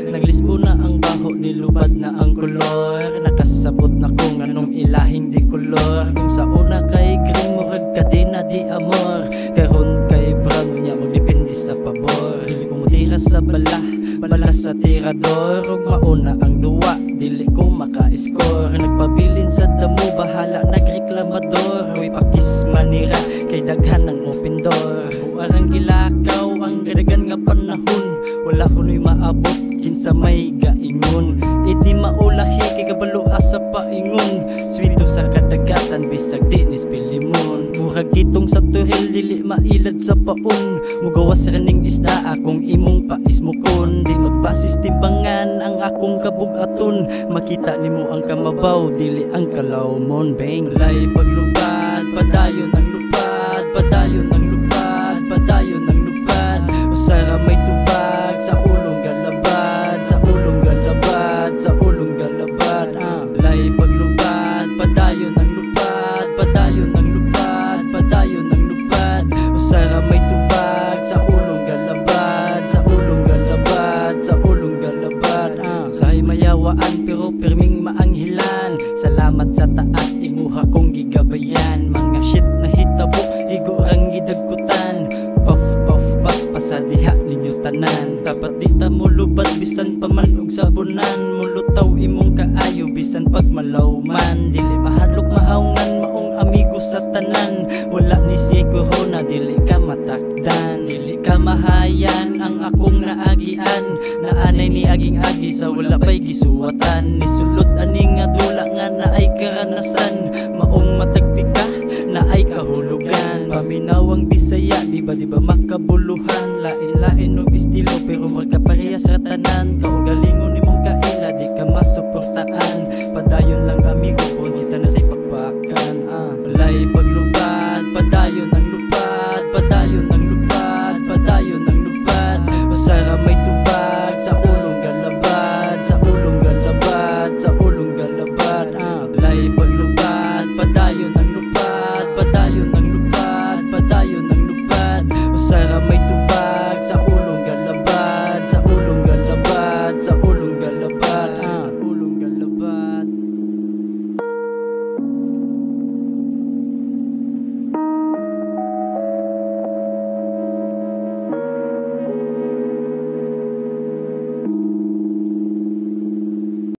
Naglisbo na ang baho, nilubad na ang kolor. Nakasabot na kung anong ilahing di kolor. Kung sa una kay green, murag kadena di amor. Karon kay brown, nya magdepende sa pabor. Dili ko mutira sa bala sa tirador. Ug mauna ang duwa, dili ko maka-score. Nagpabilin sa damo, bahala nagreklamador. Uy pakis manira, kay daghan ang open door. Buarang gilakaw, ang gadagan nga panahon. Wala ko no'y maabot, kinsa may gaingon. Idi maulahi kay kabalo asa paingon. Sweldo sa kadagatan bisag di ni spilimon. Murag kitong sa turil dili mailad sa paon. Mugawas raning isda akong imong paismukon. Di magbasis timbangan ang akong kabugaton. Makita nimo ang kamabaw dili ang kalawmon. Bang lay paglupad, padayon ang lupad, padayon ang lupad, padayon ang lupad. Usara may tubag sa ulong galabad, sa ulong galabad, sa ulong galabad. Lay paglupad, padayon ang lupad, padayon ang lupad, padayon ang lupad. Usara may tubag sa ulong galabad, sa ulong galabad, sa ulong galabad. Usahay mayawaan pero pirming maanghilan. Salamat sa taas, imuha kong gigabayan. Mga shit na hitabo, igo ang gidagkutan. Puff puff bas pasadiha ninyo tanan. Dapat di ta mo lubad bisan paman og sabunan. Mulutaw imong kaayo bisan pag malawman. Dili mahalok mahawngan maong amigo sa tanan. Wala ni siguro na dili ka matakdan. Dili ka mahayan ang akong naagian. Naanay ni aging-agi sa wala pa'y gisuwatan. Nisulod ani nga dula nga naay karanasan. Maong matagpika na ay kahulugan. Paminawang Bisaya, di ba makabuluhan. Lain-lain og estilo pero magkaparehas sa tanan. Kaugalingon nimong kaila, di ka masuportaan. Padayon lang amigo, punita na sa ipagpakan. Lay paglupad, padayon ang lupad, padayon ang lupad, padayon ang lupad. Usara may tubag sa ulong galabad, sa ulong galabad, sa ulong galabad. Lay paglupad, padayon